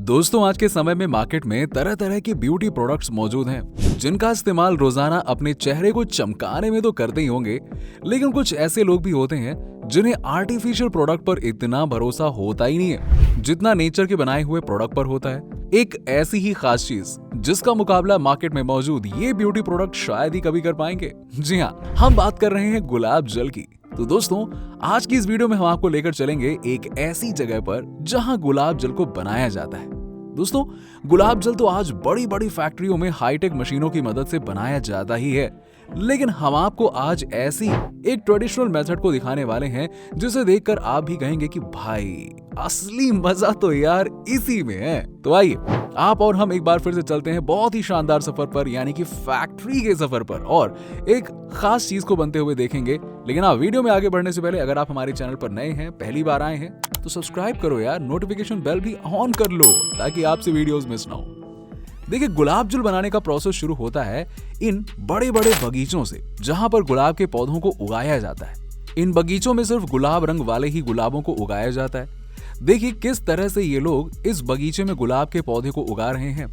दोस्तों, आज के समय में मार्केट में तरह तरह के ब्यूटी प्रोडक्ट्स मौजूद हैं जिनका इस्तेमाल रोजाना अपने चेहरे को चमकाने में तो करते ही होंगे। लेकिन कुछ ऐसे लोग भी होते हैं जिन्हें आर्टिफिशियल प्रोडक्ट पर इतना भरोसा होता ही नहीं है जितना नेचर के बनाए हुए प्रोडक्ट पर होता है। एक ऐसी ही खास चीज जिसका मुकाबला मार्केट में मौजूद ये ब्यूटी प्रोडक्ट शायद ही कभी कर पाएंगे। जी हाँ, हम बात कर रहे हैं गुलाब जल की। तो दोस्तों, आज की इस वीडियो में हम आपको लेकर चलेंगे एक ऐसी जगह पर जहां गुलाब जल को बनाया जाता है। दोस्तों, गुलाब जल तो आज बड़ी बड़ी फैक्ट्रियों में हाईटेक मशीनों की मदद से बनाया जाता ही है, लेकिन हम आपको आज ऐसी एक ट्रेडिशनल मेथड को दिखाने वाले हैं जिसे देखकर आप भी कहेंगे कि भाई असली मजा तो यार इसी में है। तो आइए आप और हम एक बार फिर से चलते हैं बहुत ही शानदार सफर पर, यानी कि फैक्ट्री के सफर पर, और एक खास चीज को बनते हुए देखेंगे। लेकिन वीडियो में आगे बढ़ने से पहले अगर आप हमारे चैनल पर नए हैं, पहली बार आए हैं, तो सब्सक्राइब करो यार, नोटिफिकेशन बेल भी ऑन कर लो ताकि आपसे वीडियोस मिस ना हो। देखिए, गुलाब जल बनाने का प्रोसेस शुरू होता है इन बड़े बड़े बगीचों से जहां पर गुलाब के पौधों को उगाया जाता है। इन बगीचों में सिर्फ गुलाब रंग वाले ही गुलाबों को उगाया जाता है। देखिए किस तरह से ये लोग इस बगीचे में गुलाब के पौधे को उगा रहे हैं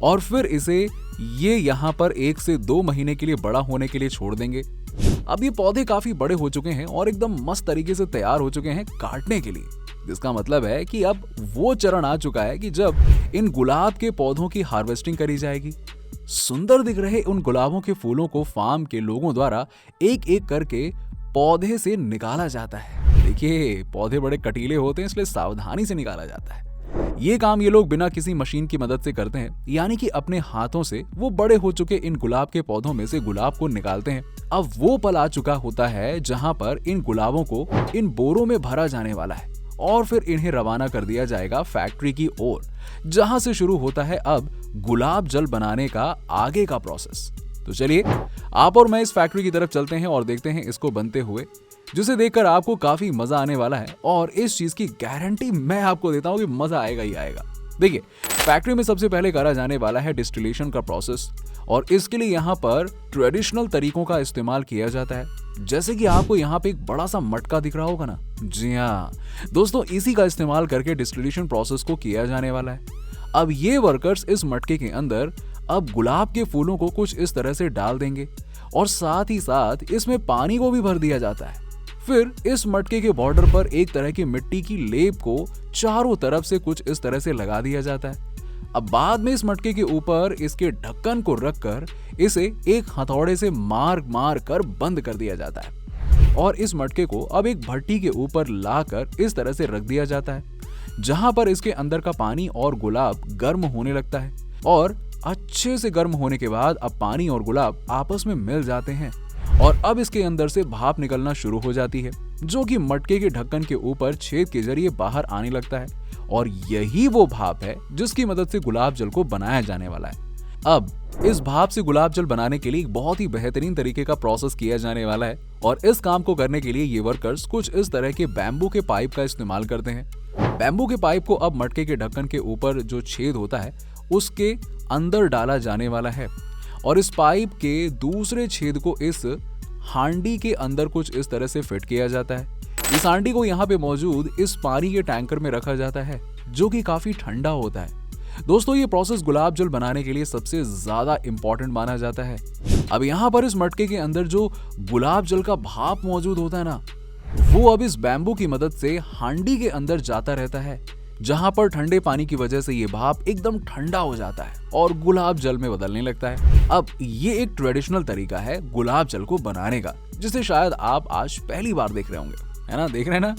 और फिर इसे ये यहाँ पर 1 से 2 महीने के लिए बड़ा होने के लिए छोड़ देंगे। अब ये पौधे काफी बड़े हो चुके हैं और एकदम मस्त तरीके से तैयार हो चुके हैं काटने के लिए, जिसका मतलब है कि अब वो चरण आ चुका है कि जब इन गुलाब के पौधों की हार्वेस्टिंग करी जाएगी। सुंदर दिख रहे उन गुलाबों के फूलों को फार्म के लोगों द्वारा एक एक करके पौधे से निकाला जाता है। देखिए, पौधे बड़े कटीले होते हैं, इसलिए सावधानी से निकाला जाता है। ये काम ये लोग बिना किसी मशीन की मदद से करते हैं, यानी कि अपने हाथों से वो बड़े हो चुके इन गुलाब के पौधों में से गुलाब को निकालते हैं। अब वो पल आ चुका होता है जहां पर इन गुलाबों को इन बोरों में भरा जाने वाला है और फिर इन्हें रवाना कर दिया जाएगा फैक्ट्री की ओर, जहां से शुरू होता है अब गुलाब जल बनाने का आगे का प्रोसेस। तो चलिए आप और मैं इस फैक्ट्री की तरफ चलते हैं और देखते हैं इसको बनते हुए, जिसे देखकर आपको काफी मजा आने वाला है। और इस चीज की गारंटी मैं आपको देता हूं कि मजा आएगा ही आएगा। देखिए, फैक्ट्री में सबसे पहले करा जाने वाला है डिस्टिलेशन का प्रोसेस, और इसके लिए यहाँ पर ट्रेडिशनल तरीकों का इस्तेमाल किया जाता है। जैसे कि आपको यहाँ पे एक बड़ा सा मटका दिख रहा होगा ना। जी हाँ दोस्तों, इसी का इस्तेमाल करके डिस्टिलेशन प्रोसेस को किया जाने वाला है। अब ये वर्कर्स इस मटके के अंदर अब गुलाब के फूलों को कुछ इस तरह से डाल देंगे और साथ ही साथ इसमें पानी को भी भर दिया जाता है। फिर इस मटके के बॉर्डर पर एक तरह की मिट्टी की लेप को चारों तरफ से कुछ इस तरह से लगा दिया जाता है। अब बाद में इस मटके के ऊपर इसके ढक्कन को रखकर इसे एक हथौड़े से मार मार कर बंद कर दिया जाता है और इस मटके को अब एक भट्टी के ऊपर लाकर इस तरह से रख दिया जाता है, जहां पर इसके अंदर का पानी और गुलाब गर्म होने लगता है। और अच्छे से गर्म होने के बाद अब पानी और गुलाब आपस में मिल जाते हैं और अब इसके अंदर से भाप निकलना शुरू हो जाती है, जो कि मटके के ढक्कन के ऊपर छेद के जरिए बाहर आने लगता है। और यही वो भाप है जिसकी मदद से गुलाब जल को बनाया जाने वाला है। अब इस भाप से गुलाब जल बनाने के लिए एक बहुत ही बेहतरीन तरीके का प्रोसेस किया जाने वाला है, और इस काम को करने के लिए ये वर्कर्स कुछ इस तरह के बैम्बू के पाइप का इस्तेमाल करते हैं। बैम्बू के पाइप को अब मटके के ढक्कन के ऊपर जो छेद होता है उसके अंदर डाला जाने वाला है और इस पाइप के दूसरे छेद को इस हांडी के अंदर कुछ इस तरह से फिट किया जाता है। इस हांडी को यहाँ पे मौजूद इस पानी के टैंकर में रखा जाता है, जो कि काफी ठंडा होता है। दोस्तों, ये प्रोसेस गुलाब जल बनाने के लिए सबसे ज्यादा इंपॉर्टेंट माना जाता है। अब यहाँ पर इस मटके के अंदर जो गुलाब जल का भाप मौजूद होता है ना, वो अब इस बैम्बू की मदद से हांडी के अंदर जाता रहता है, जहां पर ठंडे पानी की वजह से ये भाप एकदम ठंडा हो जाता है और गुलाब जल में बदलने लगता है। अब ये एक ट्रेडिशनल तरीका है गुलाब जल को बनाने का, जिसे शायद आप आज पहली बार देख रहे होंगे, है ना, देख रहे हैं ना।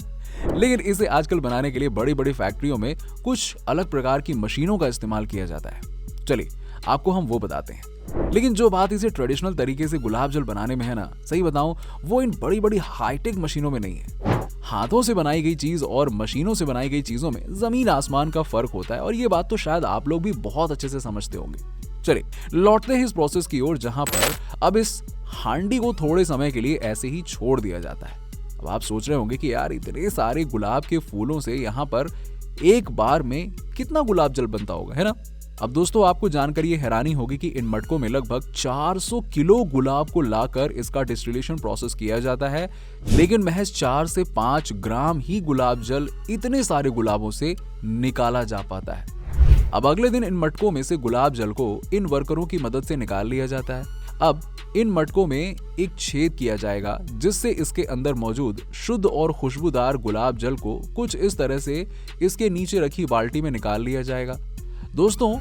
लेकिन इसे आजकल बनाने के लिए बड़ी बड़ी फैक्ट्रियों में कुछ अलग प्रकार की मशीनों का इस्तेमाल किया जाता है। चलिए आपको हम वो बताते हैं। लेकिन जो बात इसे ट्रेडिशनल तरीके से गुलाब जल बनाने में है ना, सही बताऊं, वो इन बड़ी बड़ी हाईटेक मशीनों में नहीं है। हाथों से बनाई गई चीज और मशीनों से बनाई गई चीजों में जमीन आसमान का फर्क होता है, और ये बात तो शायद आप लोग भी बहुत अच्छे से समझते होंगे। चलिए लौटते हैं इस प्रोसेस की ओर, जहां पर अब इस हांडी को थोड़े समय के लिए ऐसे ही छोड़ दिया जाता है। अब आप सोच रहे होंगे कि यार इतने सारे गुलाब के फूलों से यहाँ पर एक बार में कितना गुलाब जल बनता होगा, है ना। अब दोस्तों, आपको जानकर ये हैरानी होगी कि इन मटकों में लगभग 400 किलो गुलाब को लाकर इसका डिस्टिलेशन प्रोसेस किया जाता है, लेकिन महज 4 से 5 ग्राम ही गुलाब जल इतने सारे गुलाबों से निकाला जा पाता है। अब अगले दिन इन मटकों में से गुलाब जल को इन वर्करों की मदद से निकाल लिया जाता है। अब इन मटकों में एक छेद किया जाएगा जिससे इसके अंदर मौजूद शुद्ध और खुशबूदार गुलाब जल को कुछ इस तरह से इसके नीचे रखी बाल्टी में निकाल लिया जाएगा। दोस्तों,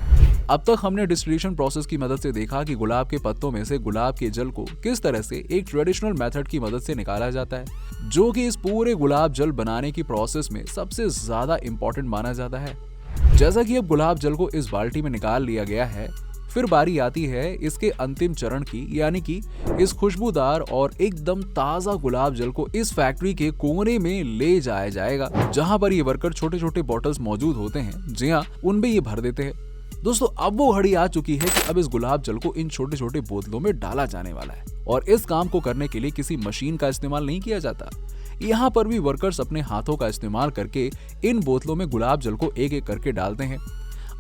अब तक हमने डिस्टिलेशन प्रोसेस की मदद से देखा कि गुलाब के पत्तों में से गुलाब के जल को किस तरह से एक ट्रेडिशनल मेथड की मदद से निकाला जाता है, जो कि इस पूरे गुलाब जल बनाने की प्रोसेस में सबसे ज्यादा इंपॉर्टेंट माना जाता है। जैसा कि अब गुलाब जल को इस बाल्टी में निकाल लिया गया है, फिर बारी आती है इसके अंतिम चरण की, यानी कि इस खुशबूदार और एकदम ताजा गुलाब जल को इस फैक्ट्री के कोने में ले जाया जाएगा, जहां पर ये वर्कर छोटे छोटे बॉटल्स मौजूद होते हैं। जी हाँ, उनमें ये भर देते हैं। दोस्तों, अब वो घड़ी आ चुकी है कि अब इस गुलाब जल को इन छोटे छोटे बोतलों में डाला जाने वाला है, और इस काम को करने के लिए किसी मशीन का इस्तेमाल नहीं किया जाता। यहाँ पर भी वर्कर्स अपने हाथों का इस्तेमाल करके इन बोतलों में गुलाब जल को एक एक करके डालते हैं।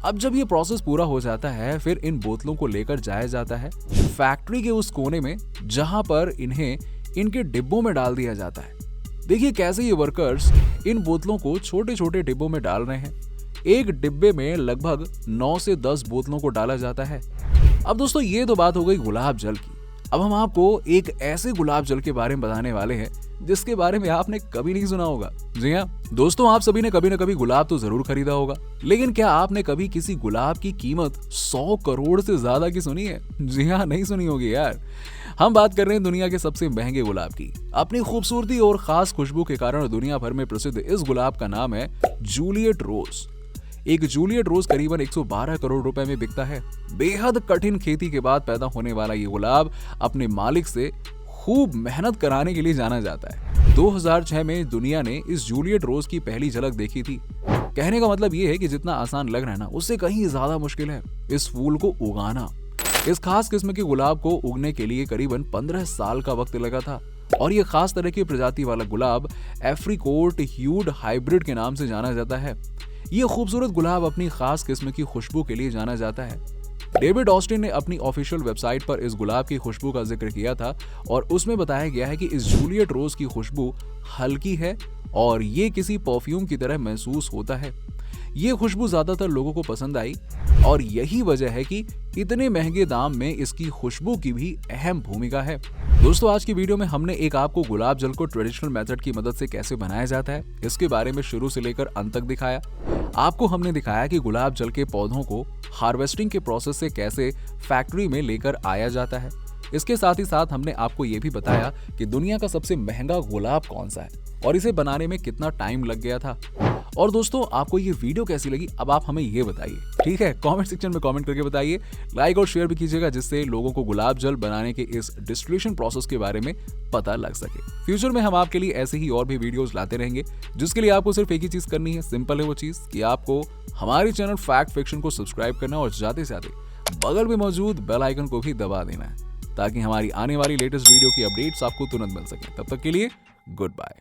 अब जब ये प्रोसेस पूरा हो जाता है, फिर इन बोतलों को लेकर जाया जाता है फैक्ट्री के उस कोने में जहां पर इन्हें इनके डिब्बों में डाल दिया जाता है। देखिए कैसे ये वर्कर्स इन बोतलों को छोटे छोटे डिब्बों में डाल रहे हैं। एक डिब्बे में लगभग 9 से 10 बोतलों को डाला जाता है। अब दोस्तों, ये तो बात हो गई गुलाब जल की। अब हम आपको एक ऐसे गुलाब जल के बारे में बताने वाले हैं जिसके बारे में आपने कभी नहीं सुना होगा। जी हाँ दोस्तों, आप सभी ने कभी न कभी गुलाब तो जरूर खरीदा होगा, लेकिन क्या आपने कभी किसी गुलाब की कीमत 100 करोड़ से ज्यादा की सुनी है? जी हाँ, नहीं सुनी होगी यार। हम बात कर रहे हैं दुनिया के सबसे महंगे गुलाब की। अपनी खूबसूरती और खास खुशबू के कारण दुनिया भर में प्रसिद्ध इस गुलाब का नाम है जूलियट रोज। एक जूलियट रोज करीबन 112 करोड़ रुपए में बिकता है। बेहद कठिन खेती के बाद पैदा होने वाला ये गुलाब अपने मालिक से खूब मेहनत कराने के लिए जाना जाता है। 2006 में दुनिया ने इस जूलियट रोज की पहली झलक देखी थी। कहने का मतलब ये है कि जितना आसान लग रहा है ना, उससे कहीं ज्यादा मुश्किल है इस फूल को उगाना। इस खास किस्म के गुलाब को उगने के लिए करीबन 15 साल का वक्त लगा था, और ये खास तरह की प्रजाति वाला गुलाब एफ्रिकोट ह्यूड हाइब्रिड के नाम से जाना जाता है। ये खूबसूरत गुलाब अपनी खास किस्म की खुशबू के लिए जाना जाता है। डेविड ऑस्टिन ने अपनी ऑफिशियल वेबसाइट पर इस गुलाब की खुशबू का जिक्र किया था, और उसमें बताया गया है कि इस जूलियट रोज की खुशबू हल्की है और ये किसी परफ्यूम की तरह महसूस होता है। ये खुशबू ज्यादातर लोगों को पसंद आई, और यही वजह है कि इतने महंगे दाम में इसकी खुशबू की भी अहम भूमिका है। दोस्तों, आज की वीडियो में हमने एक आपको गुलाब जल को ट्रेडिशनल मेथड की मदद से कैसे बनाया जाता है इसके बारे में शुरू से लेकर अंत तक दिखाया। आपको हमने दिखाया कि गुलाब जल के पौधों को हार्वेस्टिंग के प्रोसेस से कैसे फैक्ट्री में लेकर आया जाता है। इसके साथ ही साथ हमने आपको ये भी बताया कि दुनिया का सबसे महंगा गुलाब कौन सा है और इसे बनाने में कितना टाइम लग गया था। और दोस्तों, आपको ये वीडियो कैसी लगी अब आप हमें ये बताइए, ठीक है? कमेंट सेक्शन में कमेंट करके बताइए। लाइक और शेयर भी कीजिएगा, जिससे लोगों को गुलाब जल बनाने के इस डिस्टिलेशन प्रोसेस के बारे में पता लग सके। फ्यूचर में हम आपके लिए ऐसे ही और भी वीडियोस लाते रहेंगे, जिसके लिए आपको सिर्फ एक ही चीज करनी है। सिंपल है वो चीज कि आपको हमारे चैनल फैक्ट फिक्शन को सब्सक्राइब करना और जाते जाते बगल में मौजूद बेल आइकन को भी दबा देना है, ताकि हमारी आने वाली लेटेस्ट वीडियो की अपडेट्स आपको तुरंत मिल सके। तब तक के लिए गुड बाय।